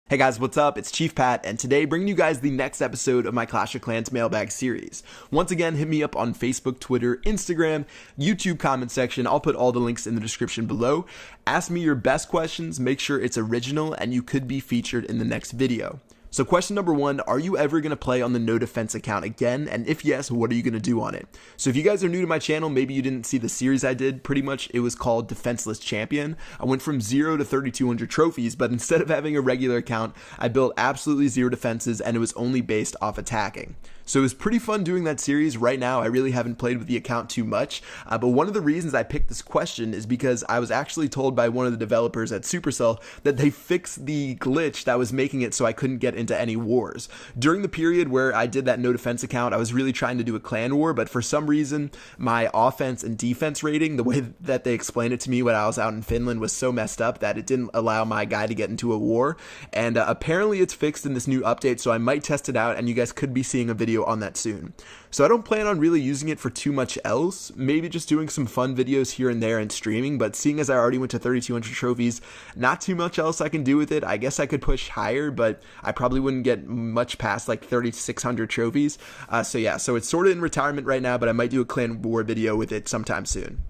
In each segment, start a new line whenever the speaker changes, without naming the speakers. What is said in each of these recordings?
Hey guys, what's up? It's Chief Pat, and today bringing you guys the next episode of my Clash of Clans Mailbag series. Once again, hit me up on Facebook, Twitter, Instagram, YouTube comment section. I'll put all the links in the description below. Ask me your best questions, make sure it's original, and you could be featured in the next video. So question number one, are you ever going to play on the no defense account again? And if yes, what are you going to do on it? So if you guys are new to my channel, maybe you didn't see the series I did. Pretty much it was called Defenseless Champion. I went from 0 to 3,200 trophies, but instead of having a regular account, I built absolutely zero defenses and it was only based off attacking. So it was pretty fun doing that series. Right now, I really haven't played with the account too much, but one of the reasons I picked this question is because I was actually told by one of the developers at Supercell that they fixed the glitch that was making it so I couldn't get into any wars. During the period where I did that no defense account, I was really trying to do a clan war, but for some reason, my offense and defense rating, the way that they explained it to me when I was out in Finland, was so messed up that it didn't allow my guy to get into a war, and apparently it's fixed in this new update, so I might test it out, and you guys could be seeing a video on that soon. So I don't plan on really using it for too much else, maybe just doing some fun videos here and there and streaming, but seeing as I already went to 3,200 trophies, not too much else I can do with it. I guess I could push higher, but I probably wouldn't get much past like 3,600 trophies. So it's sort of in retirement right now, but I might do a clan war video with it sometime soon.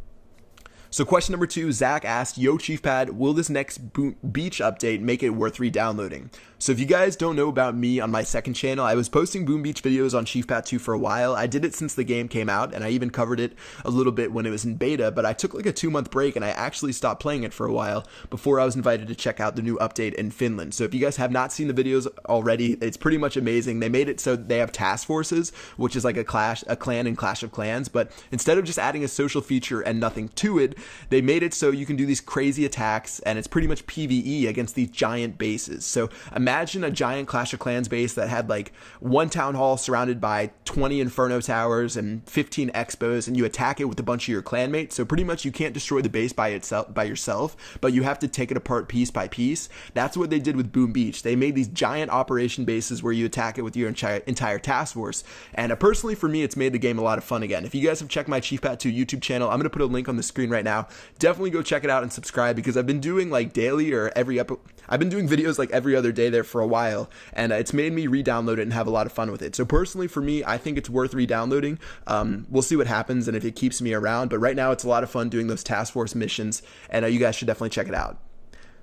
So question number two, Zach asked, Yo Chief Pad, will this next beach update make it worth re-downloading? So if you guys don't know about me on my second channel, I was posting Boom Beach videos on Chief Pat 2 for a while. I did it since the game came out, and I even covered it a little bit when it was in beta, but I took like a 2-month break and I actually stopped playing it for a while before I was invited to check out the new update in Finland. So if you guys have not seen the videos already, it's pretty much amazing. They made it so they have task forces, which is like a clan in Clash of Clans, but instead of just adding a social feature and nothing to it, they made it so you can do these crazy attacks, and it's pretty much PvE against these giant bases. So imagine a giant Clash of Clans base that had like one town hall surrounded by 20 Inferno towers and 15 expos, and you attack it with a bunch of your clanmates. So pretty much you can't destroy the base by yourself, but you have to take it apart piece by piece. That's what they did with Boom Beach. They made these giant operation bases where you attack it with your entire task force. And personally for me, it's made the game a lot of fun again. If you guys have checked my Chief Pat 2 YouTube channel, I'm going to put a link on the screen right now. Definitely go check it out and subscribe, because I've been doing like daily or I've been doing videos like every other day there for a while, and it's made me re-download it and have a lot of fun with it. So personally for me, I think it's worth re-downloading. We'll see what happens and if it keeps me around, but right now it's a lot of fun doing those task force missions, and you guys should definitely check it out.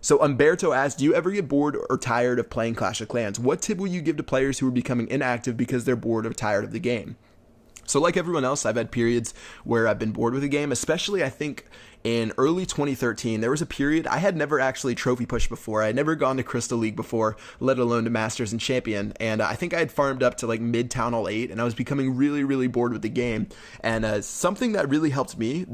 So Umberto asked, do you ever get bored or tired of playing Clash of Clans? What tip will you give to players who are becoming inactive because they're bored or tired of the game? So like everyone else, I've had periods where I've been bored with the game, especially I think in early 2013, there was a period I had never actually trophy pushed before. I had never gone to Crystal League before, let alone to Masters and Champion. And I think I had farmed up to like mid Town Hall 8, and I was becoming really, really bored with the game. And something that really helped me,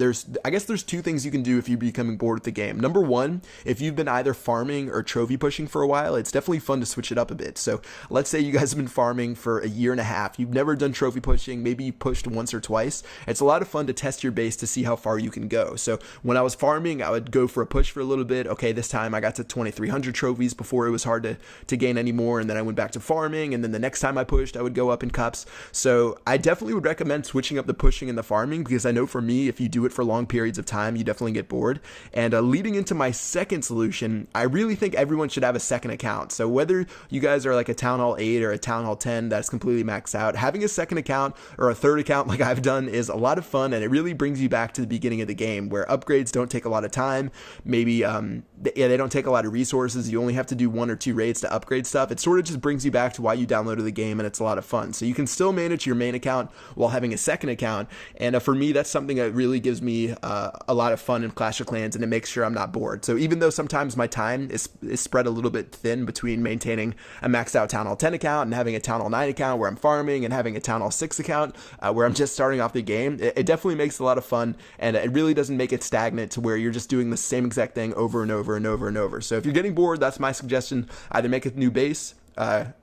I guess there's two things you can do if you're becoming bored with the game. Number one, if you've been either farming or trophy pushing for a while, it's definitely fun to switch it up a bit. So let's say you guys have been farming for a year and a half. You've never done trophy pushing, maybe you pushed once or twice. It's a lot of fun to test your base to see how far you can go. So when I was farming, I would go for a push for a little bit. Okay, this time I got to 2,300 trophies before it was hard to gain any more, and then I went back to farming, and then the next time I pushed, I would go up in cups. So I definitely would recommend switching up the pushing and the farming, because I know for me, if you do it for long periods of time, you definitely get bored. And leading into my second solution, I really think everyone should have a second account. So whether you guys are like a Town Hall 8 or a Town Hall 10 that's completely maxed out, having a second account or a third account like I've done is a lot of fun, and it really brings you back to the beginning of the game where upgrades don't take a lot of time. Maybe they don't take a lot of resources. You only have to do 1 or 2 raids to upgrade stuff. It sort of just brings you back to why you downloaded the game, and it's a lot of fun. So you can still manage your main account while having a second account, and for me, that's something that really gives me a lot of fun in Clash of Clans, and it makes sure I'm not bored. So even though sometimes my time is spread a little bit thin between maintaining a maxed out Town Hall 10 account and having a Town Hall 9 account where I'm farming, and having a Town Hall 6 account where I'm just starting off the game, it definitely makes a lot of fun, and it really doesn't make it stagnant to where you're just doing the same exact thing over and over and over and over. So if you're getting bored, that's my suggestion. Either make a new base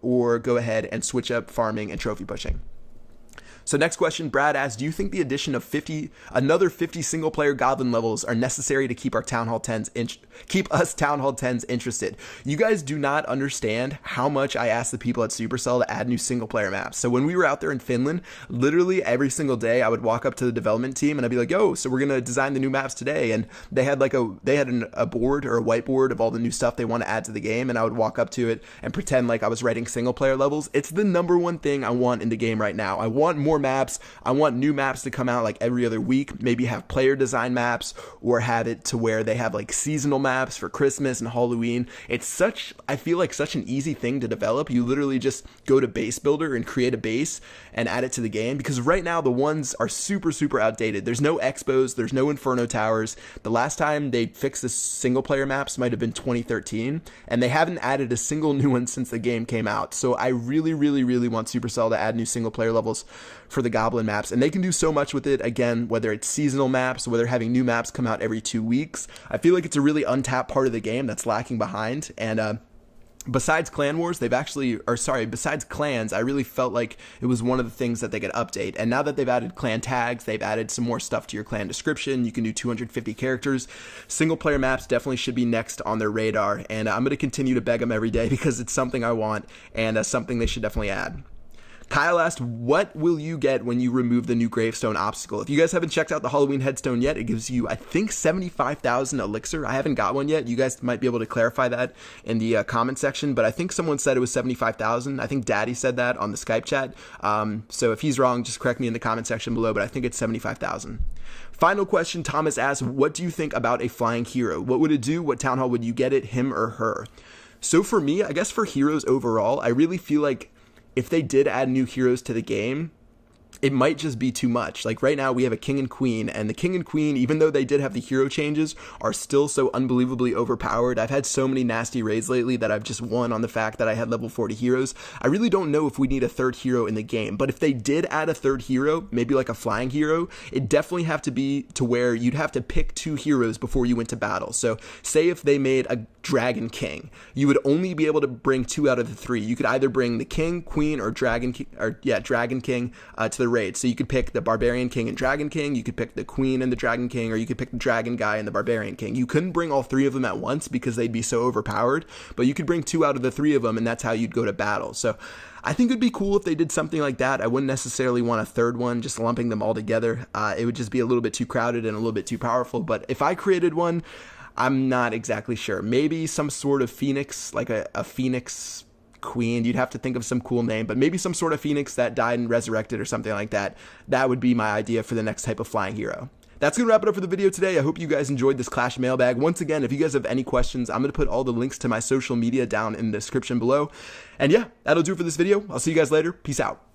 or go ahead and switch up farming and trophy pushing. So next question, Brad asks, do you think the addition of another 50 single player goblin levels are necessary to keep our keep us Town Hall 10s interested? You guys do not understand how much I asked the people at Supercell to add new single player maps. So when we were out there in Finland, literally every single day I would walk up to the development team and I'd be like, yo, so we're going to design the new maps today. And they had a board or a whiteboard of all the new stuff they want to add to the game. And I would walk up to it and pretend like I was writing single player levels. It's the number one thing I want in the game right now. I want more maps. I want new maps to come out like every other week, maybe have player design maps or have it to where they have like seasonal maps for Christmas and Halloween. I feel like such an easy thing to develop. You literally just go to base builder and create a base and add it to the game, because right now the ones are super, super outdated. There's no expos, there's no Inferno Towers. The last time they fixed the single player maps might have been 2013, and they haven't added a single new one since the game came out. So I really, really, really want Supercell to add new single player levels for the Goblin maps, and they can do so much with it. Again, whether it's seasonal maps, whether having new maps come out every 2 weeks, I feel like it's a really untapped part of the game that's lacking behind. And besides besides clans, I really felt like it was one of the things that they could update. And now that they've added clan tags, they've added some more stuff to your clan description. You can do 250 characters. Single player maps definitely should be next on their radar. And I'm going to continue to beg them every day because it's something I want and something they should definitely add. Kyle asked, what will you get when you remove the new gravestone obstacle? If you guys haven't checked out the Halloween headstone yet, it gives you, I think, 75,000 elixir. I haven't got one yet. You guys might be able to clarify that in the comment section, but I think someone said it was 75,000. I think Daddy said that on the Skype chat. So if he's wrong, just correct me in the comment section below, but I think it's 75,000. Final question, Thomas asks, what do you think about a flying hero? What would it do? What town hall would you get it, him or her? So for me, I guess for heroes overall, I really feel like if they did add new heroes to the game, it might just be too much. Like right now we have a king and queen, and the king and queen, even though they did have the hero changes, are still so unbelievably overpowered. I've had so many nasty raids lately that I've just won on the fact that I had level 40 heroes. I really don't know if we need a third hero in the game, but if they did add a third hero, maybe like a flying hero, it definitely have to be to where you'd have to pick 2 heroes before you went to battle. So say if they made a dragon king, you would only be able to bring 2 out of the 3. You could either bring the king, queen, or dragon king to the raid. So you could pick the barbarian king and dragon king, you could pick the queen and the dragon king, or you could pick the dragon guy and the barbarian king. You couldn't bring all 3 of them at once because they'd be so overpowered, but you could bring 2 out of the 3 of them, and that's how you'd go to battle. So I think it'd be cool if they did something like that. I wouldn't necessarily want a third one, just lumping them all together. It would just be a little bit too crowded and a little bit too powerful. But if I created one, I'm not exactly sure. Maybe some sort of phoenix, like a phoenix queen. You'd have to think of some cool name, but maybe some sort of phoenix that died and resurrected or something like that. That would be my idea for the next type of flying hero. That's going to wrap it up for the video today. I hope you guys enjoyed this Clash mailbag. Once again, if you guys have any questions, I'm going to put all the links to my social media down in the description below. And yeah, that'll do it for this video. I'll see you guys later. Peace out.